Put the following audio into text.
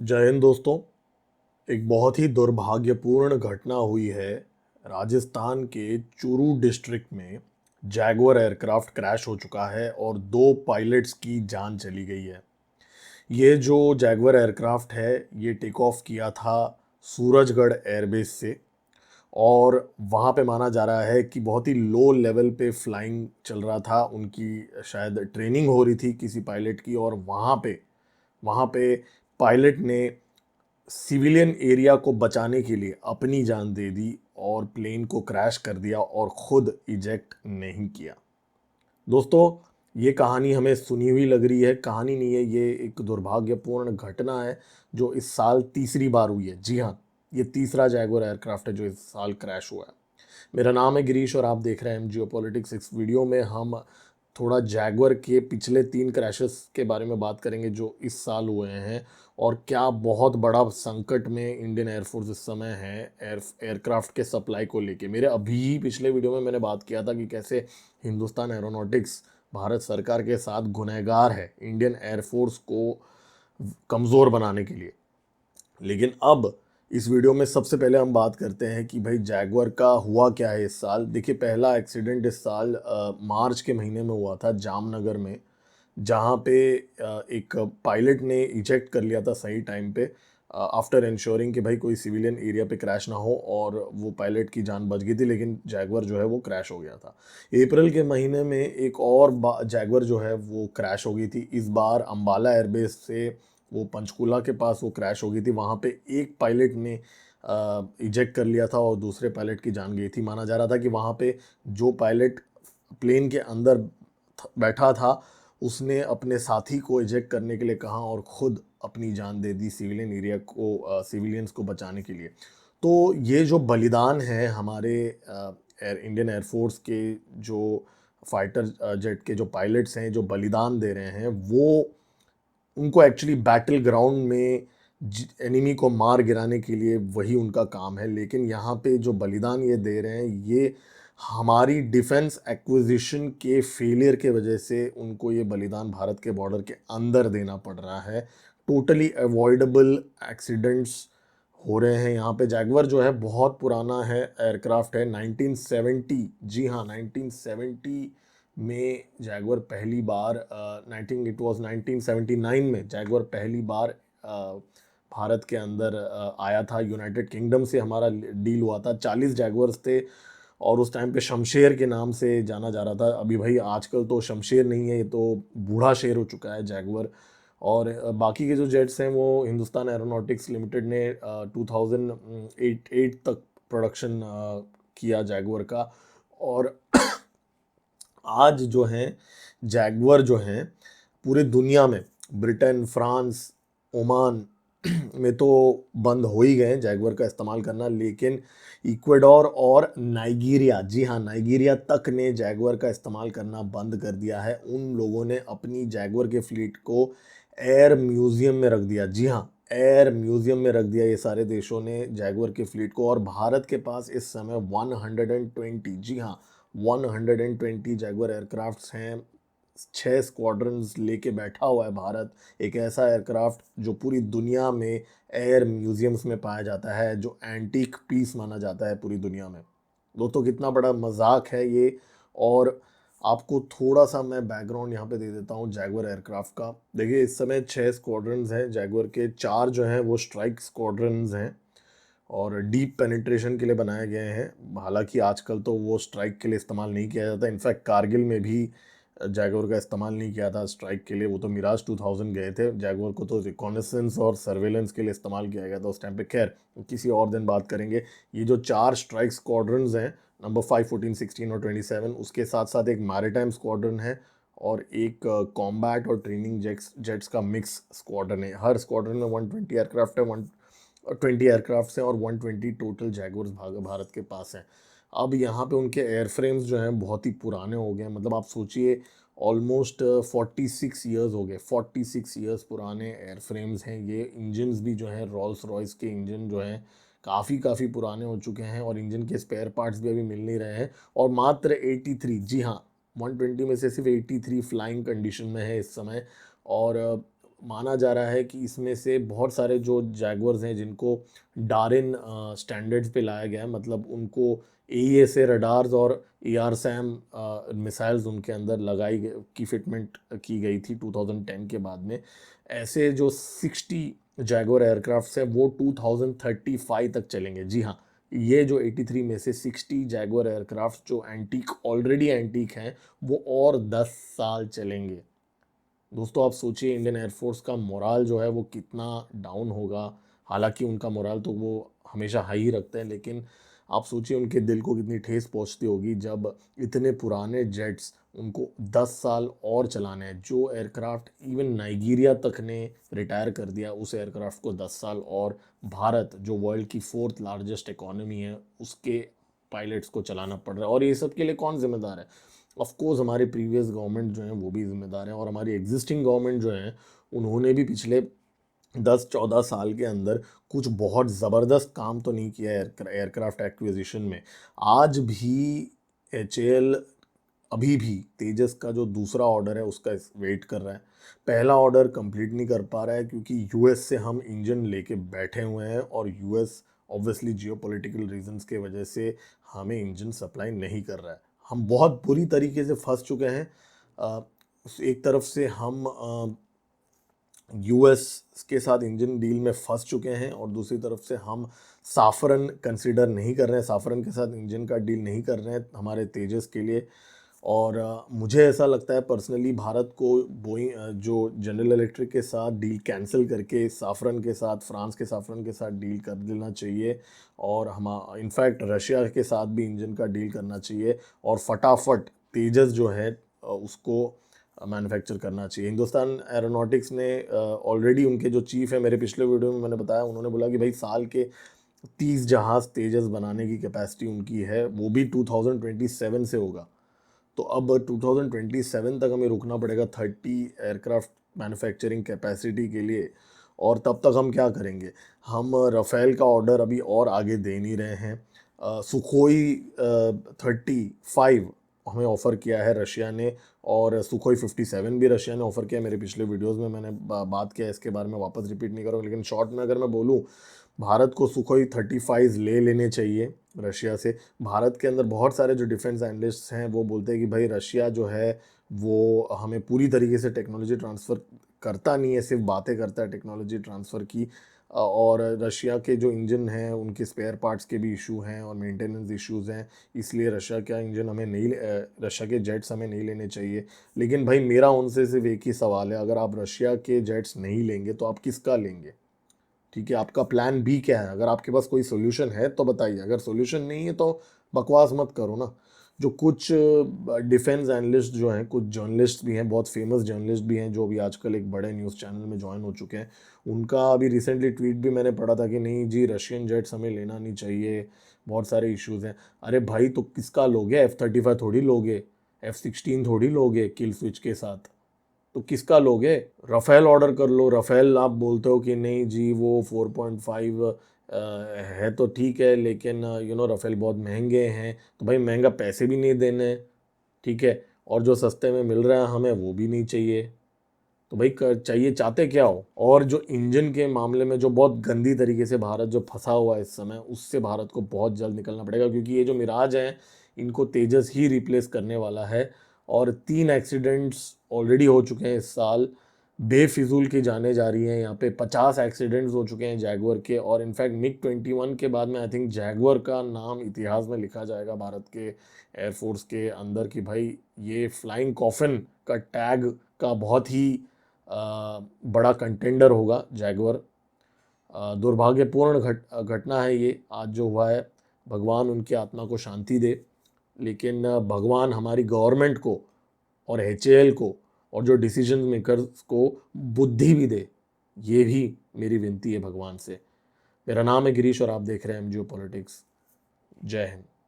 जय हिंद दोस्तों। एक बहुत ही दुर्भाग्यपूर्ण घटना हुई है। राजस्थान के चूरू डिस्ट्रिक्ट में जैगुआर एयरक्राफ्ट क्रैश हो चुका है और दो पायलट्स की जान चली गई है। ये जो जैगुआर एयरक्राफ्ट है ये टेक ऑफ किया था सूरजगढ़ एयरबेस से और वहाँ पे माना जा रहा है कि बहुत ही लो लेवल पे फ्लाइंग चल रहा था। उनकी शायद ट्रेनिंग हो रही थी किसी पायलट की और वहाँ पे पायलट ने सिविलियन एरिया को बचाने के लिए अपनी जान दे दी और प्लेन को क्रैश कर दिया और खुद इजेक्ट नहीं किया। दोस्तों, ये कहानी हमें सुनी हुई लग रही है, कहानी नहीं है, ये एक दुर्भाग्यपूर्ण घटना है जो इस साल तीसरी बार हुई है। जी हाँ, ये तीसरा जैगुआर एयरक्राफ्ट है जो इस साल क्रैश हुआ है। मेरा नाम है गिरीश और आप देख रहे हैं जियो पॉलिटिक्स। इस वीडियो में हम थोड़ा जैगुआर के पिछले 3 क्रैशेस के बारे में बात करेंगे जो इस साल हुए हैं और क्या बहुत बड़ा संकट में इंडियन एयरफोर्स इस समय है एयरक्राफ्ट के सप्लाई को लेके। मेरे अभी ही पिछले वीडियो में मैंने बात किया था कि कैसे हिंदुस्तान एरोनॉटिक्स भारत सरकार के साथ गुनहगार है इंडियन एयरफोर्स को कमज़ोर बनाने के लिए। लेकिन अब इस वीडियो में सबसे पहले हम बात करते हैं कि भाई जैगुआर का हुआ क्या है इस साल। देखिए, पहला एक्सीडेंट इस साल मार्च के महीने में हुआ था जामनगर में, जहाँ पे एक पायलट ने इजेक्ट कर लिया था सही टाइम पे आफ्टर इंश्योरिंग कि भाई कोई सिविलियन एरिया पे क्रैश ना हो, और वो पायलट की जान बच गई थी, लेकिन जैगुआर जो है वो क्रैश हो गया था। अप्रैल के महीने में एक और जैगुआर जो है वो क्रैश हो गई थी। इस बार अंबाला एयरबेस से वो पंचकूला के पास वो क्रैश हो गई थी। वहाँ पे एक पायलट ने इजेक्ट कर लिया था और दूसरे पायलट की जान गई थी। माना जा रहा था कि वहाँ पे जो पायलट प्लेन के अंदर बैठा था उसने अपने साथी को इजेक्ट करने के लिए कहा और ख़ुद अपनी जान दे दी सिविलियन एरिया को, सिविलियंस को बचाने के लिए। तो ये जो बलिदान है हमारे इंडियन एयरफोर्स के जो फाइटर जेट के जो पायलट्स हैं जो बलिदान दे रहे हैं, वो उनको एक्चुअली बैटल ग्राउंड में एनिमी को मार गिराने के लिए वही उनका काम है। लेकिन यहाँ पे जो बलिदान ये दे रहे हैं ये हमारी डिफेंस एक्विजिशन के फेलियर के वजह से उनको ये बलिदान भारत के बॉर्डर के अंदर देना पड़ रहा है। टोटली अवॉइडेबल एक्सीडेंट्स हो रहे हैं यहाँ पे। जैगुआर जो है बहुत पुराना है एयरक्राफ्ट है, 1970। जी हाँ, 1970 में जैगुआर पहली बार 1979 में जैगुआर पहली बार भारत के अंदर आया था। यूनाइटेड किंगडम से हमारा डील हुआ था। 40 जैगुआर्स थे और उस टाइम पे शमशेर के नाम से जाना जा रहा था। अभी भाई आजकल तो शमशेर नहीं है, ये तो बूढ़ा शेर हो चुका है जैगुआर। और बाकी के जो जेट्स हैं वो हिंदुस्तान एरोनॉटिक्स लिमिटेड ने 2008 तक प्रोडक्शन किया जैगुआर का। और आज जो हैं जैगुआर जो हैं पूरे दुनिया में, ब्रिटेन, फ्रांस, ओमान में तो बंद हो ही गए हैं जैगुआर का इस्तेमाल करना, लेकिन इक्वाडोर और नाइजीरिया, जी हाँ, नाइजीरिया तक ने जैगुआर का इस्तेमाल करना बंद कर दिया है। उन लोगों ने अपनी जैगुआर के फ्लीट को एयर म्यूजियम में रख दिया। जी हाँ, एयर म्यूजियम में रख दिया ये सारे देशों ने जैगुआर के फ्लीट को। और भारत के पास इस समय 120, जी हाँ, 120 जैगुआर एयरक्राफ्ट्स हैं। 6 स्क्वाड्रंस लेके बैठा हुआ है भारत, एक ऐसा एयरक्राफ्ट जो पूरी दुनिया में एयर म्यूजियम्स में पाया जाता है, जो एंटीक पीस माना जाता है पूरी दुनिया में। दोस्तों, कितना बड़ा मजाक है ये। और आपको थोड़ा सा मैं बैकग्राउंड यहाँ पे दे देता हूँ जैगुआर एयरक्राफ्ट का। देखिए, इस समय 6 स्क्वाड्रंस हैं जैगुआर के। 4 जो हैं वो स्ट्राइक स्क्वाड्रंस हैं और डीप पेनिट्रेशन के लिए बनाए गए हैं। हालांकि आजकल तो वो स्ट्राइक के लिए इस्तेमाल नहीं किया जाता। इनफैक्ट कारगिल में भी जैगुआर का इस्तेमाल नहीं किया था स्ट्राइक के लिए, वो तो मिराज 2000 गए थे। जैगुआर को तो रिकॉनेसेंस और सर्वेलेंस के लिए इस्तेमाल किया गया था उस टाइम पे। खैर, किसी और दिन बात करेंगे। ये जो 4 स्ट्राइक स्क्वाड्रंस हैं, नंबर 5, 14, 16 और 27, उसके साथ साथ एक मैरिटाइम स्क्वाड्रन है और एक कॉम्बैट और ट्रेनिंग जेट्स का मिक्स स्क्वाड्रन है। हर स्क्वाड्रन में 120 एयरक्राफ्ट है, 120 एयरक्राफ्ट हैं और 120 टोटल जैगुआर्स भारत के पास हैं। अब यहाँ पे उनके एयरफ्रेम्स जो हैं बहुत ही पुराने हो गए हैं। मतलब आप सोचिए, ऑलमोस्ट 46 ईयर्स हो गए, 46 ईयर्स पुराने एयरफ्रेम्स हैं ये। इंजन्स भी जो हैं रॉल्स रॉयस के इंजन जो हैं काफ़ी पुराने हो चुके हैं और इंजन के स्पेयर पार्ट्स भी अभी मिल नहीं रहे हैं। और मात्र 83, जी हाँ, 120 में से सिर्फ 83 फ्लाइंग कंडीशन में है इस समय। और माना जा रहा है कि इसमें से बहुत सारे जो जैगवर्स हैं जिनको डारिन स्टैंडर्ड्स पे लाया गया है, मतलब उनको AESA रडार्स और ARSAM मिसाइल्स उनके अंदर की फिटमेंट की गई थी 2010 के बाद में। ऐसे जो 60 जैगवर एयरक्राफ्ट्स हैं वो 2035 तक चलेंगे। जी हाँ, ये जो 83 में से 60 जैगवर एयरक्राफ्ट जो ऑलरेडी एंटीक हैं, वो और 10 साल चलेंगे। दोस्तों आप सोचिए इंडियन एयरफोर्स का मोराल जो है वो कितना डाउन होगा। हालांकि उनका मोराल तो वो हमेशा हाई ही रखते हैं, लेकिन आप सोचिए उनके दिल को कितनी ठेस पहुंचती होगी जब इतने पुराने जेट्स उनको 10 साल और चलाने हैं। जो एयरक्राफ्ट इवन नाइजीरिया तक ने रिटायर कर दिया, उस एयरक्राफ्ट को 10 साल और भारत जो वर्ल्ड की 4th लार्जेस्ट इकोनॉमी है उसके पायलट्स को चलाना पड़ रहा है। और ये सब के लिए कौन जिम्मेदार है? ऑफ कोर्स हमारे प्रीवियस गवर्नमेंट जो हैं वो भी जिम्मेदार हैं, और हमारी एग्जिस्टिंग गवर्नमेंट जो हैं उन्होंने भी पिछले 10-14 साल के अंदर कुछ बहुत ज़बरदस्त काम तो नहीं किया है एयरक्राफ्ट एक्विजिशन में। आज भी HAL अभी भी तेजस का जो दूसरा ऑर्डर है उसका वेट कर रहा है। पहला ऑर्डर कंप्लीट नहीं कर पा रहा है क्योंकि US से हम इंजन लेके बैठे हुए हैं, और US ऑब्वियसली जियोपॉलिटिकल रीजंस के वजह से हमें इंजन सप्लाई नहीं कर रहा है। हम बहुत बुरी तरीके से फंस चुके हैं। एक तरफ से हम US के साथ इंजन डील में फंस चुके हैं, और दूसरी तरफ से हम साफरन कंसिडर नहीं कर रहे हैं, साफरन के साथ इंजन का डील नहीं कर रहे हैं हमारे तेजस के लिए। और मुझे ऐसा लगता है पर्सनली भारत को बोइंग जो जनरल इलेक्ट्रिक के साथ डील कैंसिल करके साफरन के साथ, फ्रांस के साफरन के साथ डील कर देना चाहिए, और हम इनफैक्ट रशिया के साथ भी इंजन का डील करना चाहिए, और फटाफट तेजस जो है उसको मैन्युफैक्चर करना चाहिए। हिंदुस्तान एरोनॉटिक्स ने ऑलरेडी, उनके जो चीफ है, मेरे पिछले वीडियो में मैंने बताया, उन्होंने बोला कि भाई साल के 30 जहाज़ तेजस बनाने की कैपेसिटी उनकी है, वो भी 2027 से होगा। तो अब 2027 तक हमें रुकना पड़ेगा 30 एयरक्राफ्ट मैन्युफैक्चरिंग कैपेसिटी के लिए। और तब तक हम क्या करेंगे? हम राफेल का ऑर्डर अभी और आगे दे नहीं रहे हैं। सुखोई 35 हमें ऑफ़र किया है रशिया ने, और सुखोई 57 भी रशिया ने ऑफ़र किया। मेरे पिछले वीडियोस में मैंने बात किया, इसके बारे में वापस रिपीट नहीं करूँगा, लेकिन शॉर्ट में अगर मैं बोलूँ, भारत को सुखोई 35 ले लेने चाहिए रशिया से। भारत के अंदर बहुत सारे जो डिफेंस एनालिस्ट्स हैं वो बोलते हैं कि भाई रशिया जो है वो हमें पूरी तरीके से टेक्नोलॉजी ट्रांसफ़र करता नहीं है, सिर्फ बातें करता है टेक्नोलॉजी ट्रांसफ़र की। और रशिया के जो इंजन हैं उनके स्पेयर पार्ट्स के भी इशू हैं और मेंटेनेंस इश्यूज़ हैं, इसलिए रशिया का इंजन हमें नहीं रशिया के जेट्स हमें नहीं लेने चाहिए। लेकिन भाई मेरा उनसे सिर्फ एक ही सवाल है, अगर आप रशिया के जेट्स नहीं लेंगे तो आप किसका लेंगे? ठीक है, आपका प्लान बी क्या है? अगर आपके पास कोई सोल्यूशन है तो बताइए, अगर सोल्यूशन नहीं है तो बकवास मत करो ना। जो कुछ डिफेंस एनालिस्ट जो हैं, कुछ जर्नलिस्ट भी हैं, बहुत फेमस जर्नलिस्ट भी हैं जो भी आजकल एक बड़े न्यूज़ चैनल में ज्वाइन हो चुके हैं, उनका अभी रिसेंटली ट्वीट भी मैंने पढ़ा था कि नहीं जी रशियन जेट्स हमें लेना नहीं चाहिए, बहुत सारे इश्यूज़ हैं। अरे भाई तो किसका लोगे? F-35 थोड़ी लोगे, F-16 थोड़ी लोगे किल स्विच के साथ, तो किसका लोगे? राफेल ऑर्डर कर लो। राफेल आप बोलते हो कि नहीं जी वो 4.5 है तो ठीक है, लेकिन राफेल बहुत महंगे हैं, तो भाई महंगा पैसे भी नहीं देने, ठीक है, और जो सस्ते में मिल रहा है हमें वो भी नहीं चाहिए। तो भाई चाहिए, चाहते क्या हो? और जो इंजन के मामले में जो बहुत गंदी तरीके से भारत जो फंसा हुआ है इस समय, उससे भारत को बहुत जल्द निकलना पड़ेगा, क्योंकि ये जो मिराज हैं इनको तेजस ही रिप्लेस करने वाला है। और 3 एक्सीडेंट्स ऑलरेडी हो चुके हैं इस साल, बेफिजूल की जाने जा रही हैं। यहाँ पे 50 एक्सीडेंट्स हो चुके हैं जैगुआर के, और इनफैक्ट MiG-21 के बाद में आई थिंक जैगुआर का नाम इतिहास में लिखा जाएगा भारत के एयरफोर्स के अंदर, कि भाई ये फ्लाइंग कॉफिन का टैग का बहुत ही बड़ा कंटेंडर होगा जैगुआर। दुर्भाग्यपूर्ण घटना है ये आज जो हुआ है, भगवान उनकी आत्मा को शांति दे। लेकिन भगवान हमारी गवर्नमेंट को और HAL को और जो डिसीजन मेकर्स को बुद्धि भी दे, ये भी मेरी विनती है भगवान से। मेरा नाम है गिरीश और आप देख रहे हैं MGO पॉलिटिक्स। जय हिंद।